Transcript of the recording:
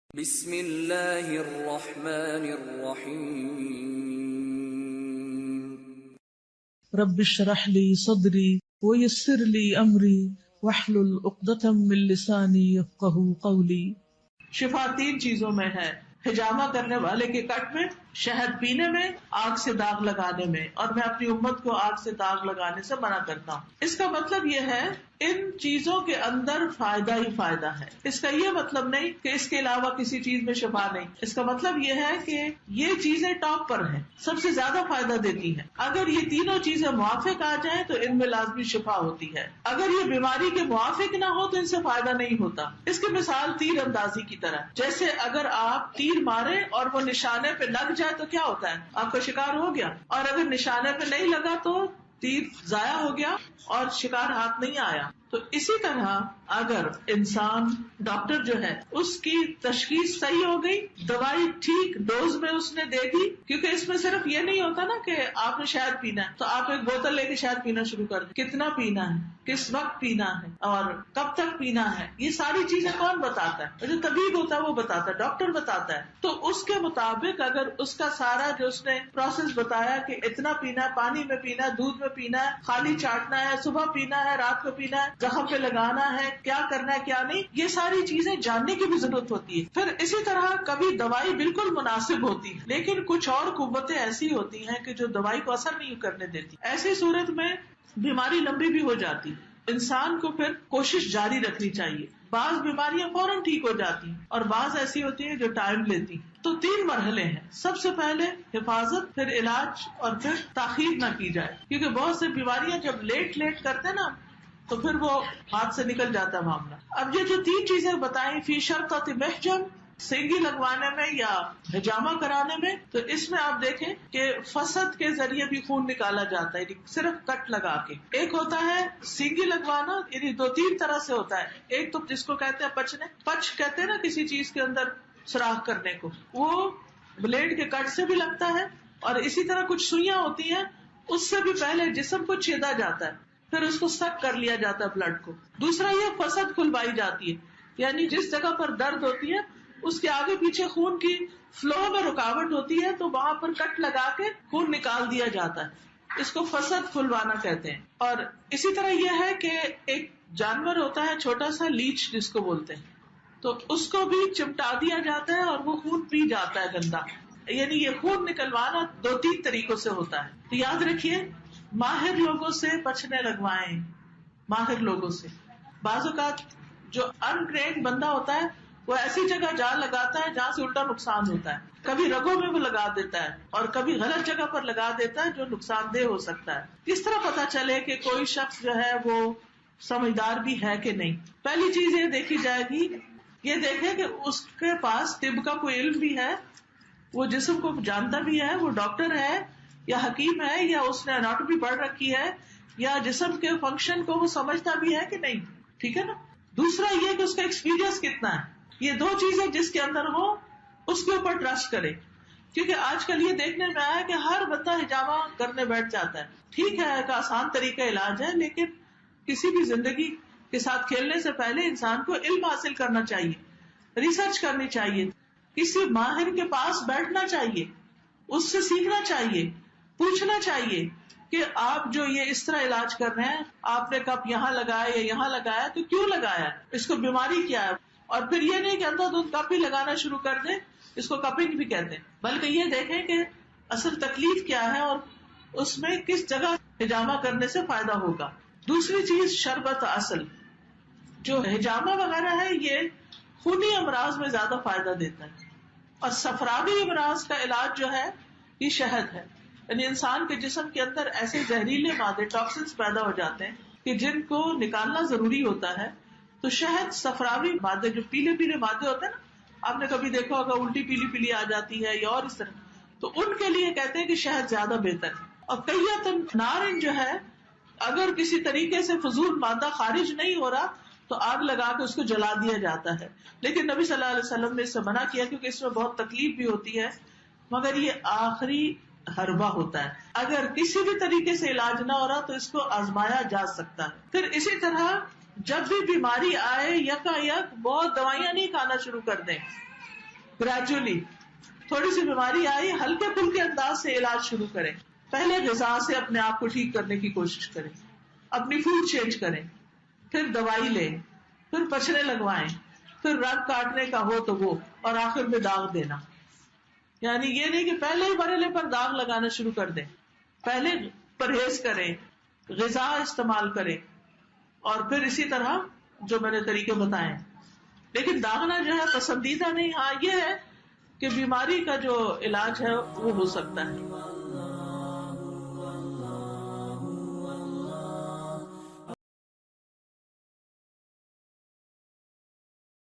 بسم اللہ الرحمن الرحیم رب اشرح لی صدری ویسر لی امری واحلل عقدۃ من لسانی یفقہوا قولی۔ شفا 3 چیزوں میں ہے: حجامہ کرنے والے کے کٹ میں، شہد پینے میں، آگ سے داغ لگانے میں، اور میں اپنی امت کو آگ سے داغ لگانے سے منع کرتا ہوں۔ اس کا مطلب یہ ہے ان چیزوں کے اندر فائدہ ہی فائدہ ہے۔ اس کا یہ مطلب نہیں کہ اس کے علاوہ کسی چیز میں شفا نہیں۔ اس کا مطلب یہ ہے کہ یہ چیزیں ٹاپ پر ہیں، سب سے زیادہ فائدہ دیتی ہیں۔ اگر یہ تینوں چیزیں موافق آ جائیں تو ان میں لازمی شفا ہوتی ہے۔ اگر یہ بیماری کے موافق نہ ہو تو ان سے فائدہ نہیں ہوتا۔ اس کی مثال تیر اندازی کی طرح، جیسے اگر آپ تیر مارے اور وہ نشانے پہ لگ جائے تو کیا ہوتا ہے؟ آپ کا شکار ہو گیا، اور اگر نشانے پہ نہیں لگا تو تیر ضائع ہو گیا اور شکار ہاتھ نہیں آیا۔ تو اسی طرح اگر انسان، ڈاکٹر جو ہے، اس کی تشخیص صحیح ہو گئی، دوائی ٹھیک ڈوز میں اس نے دے دی، کیونکہ اس میں صرف یہ نہیں ہوتا نا کہ آپ نے شہد پینا ہے تو آپ ایک بوتل لے کے شہد پینا شروع کر دیں۔ کتنا پینا ہے، کس وقت پینا ہے، اور کب تک پینا ہے، یہ ساری چیزیں کون بتاتا ہے؟ جو طبیب ہوتا ہے وہ بتاتا ہے، ڈاکٹر بتاتا ہے۔ تو اس کے مطابق اگر اس کا سارا جو اس نے پروسیس بتایا کہ اتنا پینا ہے، پانی میں پینا ہے، دودھ میں پینا ہے، خالی چاٹنا ہے، صبح پینا ہے، رات کو پینا ہے، زخم پہ لگانا ہے، کیا کرنا ہے کیا نہیں، یہ ساری چیزیں جاننے کی بھی ضرورت ہوتی ہے۔ پھر اسی طرح کبھی دوائی بالکل مناسب ہوتی ہے لیکن کچھ اور قوتیں ایسی ہوتی ہیں کہ جو دوائی کو اثر نہیں کرنے دیتی۔ ایسی صورت میں بیماری لمبی بھی ہو جاتی، انسان کو پھر کوشش جاری رکھنی چاہیے۔ بعض بیماریاں فوراً ٹھیک ہو جاتی ہیں اور بعض ایسی ہوتی ہیں جو ٹائم لیتی ہیں۔ تو 3 مرحلے ہیں۔ سب سے پہلے حفاظت، پھر علاج، اور پھر تاخیر نہ کی جائے، کیونکہ بہت سی بیماریاں جب لیٹ کرتے ہیں نا تو پھر وہ ہاتھ سے نکل جاتا ہے معاملہ۔ اب یہ جو 3 چیزیں بتائیں، فی شرطۃ محجن، سینگی لگوانے میں یا حجامہ کرانے میں، تو اس میں آپ دیکھیں کہ فسد کے ذریعے بھی خون نکالا جاتا ہے، صرف کٹ لگا کے۔ ایک ہوتا ہے سینگی لگوانا، یعنی 2-3 طرح سے ہوتا ہے۔ ایک تو جس کو کہتے ہیں پچ کہتے ہیں نا کسی چیز کے اندر سوراخ کرنے کو، وہ بلیڈ کے کٹ سے بھی لگتا ہے، اور اسی طرح کچھ سوئیاں ہوتی ہیں، اس سے بھی پہلے جسم کو چھیدا جاتا ہے، پھر اس کو سک کر لیا جاتا ہے بلڈ کو۔ دوسرا یہ فسد کھلوائی جاتی ہے، یعنی جس جگہ پر درد ہوتی ہے اس کے آگے پیچھے خون کی فلو میں رکاوٹ ہوتی ہے تو وہاں پر کٹ لگا کے خون نکال دیا جاتا ہے، اس کو فسد کھلوانا کہتے ہیں۔ اور اسی طرح یہ ہے کہ ایک جانور ہوتا ہے چھوٹا سا لیچ جس کو بولتے ہیں، تو اس کو بھی چمٹا دیا جاتا ہے اور وہ خون پی جاتا ہے گندا۔ یعنی یہ خون نکلوانا 2-3 طریقوں سے ہوتا ہے۔ تو یاد رکھیے، ماہر لوگوں سے بچنے لگوائیں، ماہر لوگوں سے۔ بعض اوقات جو انٹرینڈ بندہ ہوتا ہے وہ ایسی جگہ جان لگاتا ہے جہاں سے الٹا نقصان ہوتا ہے، کبھی رگوں میں وہ لگا دیتا ہے اور کبھی غلط جگہ پر لگا دیتا ہے جو نقصان دہ ہو سکتا ہے۔ کس طرح پتا چلے کہ کوئی شخص جو ہے وہ سمجھدار بھی ہے کہ نہیں؟ پہلی چیز یہ دیکھی جائے گی، یہ دیکھیں کہ اس کے پاس طب کا کوئی علم بھی ہے، وہ جسم کو جانتا بھی ہے، وہ ڈاکٹر ہے یا حکیم ہے، یا اس نے اناٹومی پڑھ رکھی ہے، یا جسم کے فنکشن کو وہ سمجھتا بھی ہے کہ نہیں۔ ٹھیک ہے نا؟ دوسرا یہ کہ اس کا ایکسپیرینس کتنا ہے۔ یہ 2 چیزیں جس کے اندر ہو اس کے اوپر ٹرسٹ کرے، کیونکہ آج کل یہ دیکھنے میں آیا کہ ہر بندہ حجامہ کرنے بیٹھ جاتا ہے۔ ٹھیک ہے، ایک آسان طریقہ علاج ہے، لیکن کسی بھی زندگی کے ساتھ کھیلنے سے پہلے انسان کو علم حاصل کرنا چاہیے، ریسرچ کرنی چاہیے، کسی ماہر کے پاس بیٹھنا چاہیے، اس سے سیکھنا چاہیے، پوچھنا چاہیے کہ آپ جو یہ اس طرح علاج کر رہے ہیں، آپ نے کب یہاں لگایا یا یہاں لگایا تو کیوں لگایا، اس کو بیماری کیا ہے۔ اور پھر یہ نہیں کہ اندھا دودھ کپ ہی لگانا شروع کر دیں، اس کو کپنگ بھی کہتے ہیں، بلکہ یہ دیکھیں کہ اصل تکلیف کیا ہے اور اس میں کس جگہ حجامہ کرنے سے فائدہ ہوگا۔ دوسری چیز شربت اصل، جو حجامہ وغیرہ ہے یہ خونی امراض میں زیادہ فائدہ دیتا ہے، اور صفراوی امراض کا علاج جو ہے یہ شہد ہے۔ یعنی انسان کے جسم کے اندر ایسے زہریلے مادے، ٹاکسنس پیدا ہو جاتے ہیں کہ جن کو نکالنا ضروری ہوتا ہے، تو شہد صفراوی مادے، جو پیلے پیلے مادے ہوتے ہیں نا، آپ نے کبھی دیکھا ہوگا الٹی پیلی پیلی آ جاتی ہے یا اور اس طرح، تو ان کے لیے کہتے ہیں کہ شہد زیادہ بہتر ہے۔ اور کیّتن نارن جو ہے، اگر کسی طریقے سے فضول مادہ خارج نہیں ہو رہا تو آگ لگا کے اس کو جلا دیا جاتا ہے، لیکن نبی صلی اللہ علیہ وسلم نے اس سے منع کیا کیونکہ اس میں بہت تکلیف بھی ہوتی ہے، مگر یہ آخری حربہ ہوتا ہے، اگر کسی بھی طریقے سے علاج نہ ہو رہا تو اس کو آزمایا جا سکتا ہے۔ پھر اسی طرح جب بھی بیماری آئے یکا یک بہت دوائیاں نہیں کھانا شروع کر دیں، گریجولی تھوڑی سی بیماری آئی ہلکے پھلکے انداز سے علاج شروع کریں. پہلے غذا سے اپنے آپ کو ٹھیک کرنے کی کوشش کریں, اپنی فوڈ چینج کریں, پھر دوائی لیں, پھر پچھنے لگوائیں, پھر رگ کاٹنے کا ہو تو وہ, اور آخر میں داغ دینا. یعنی یہ نہیں کہ پہلے ہی مرحلے پر داغ لگانا شروع کر دیں. پہلے پرہیز کریں, غذا استعمال کریں, اور پھر اسی طرح جو میں نے طریقے بتائے. لیکن داغنا جو ہے پسندیدہ نہیں. ہاں یہ ہے کہ بیماری کا جو علاج ہے وہ ہو سکتا ہے.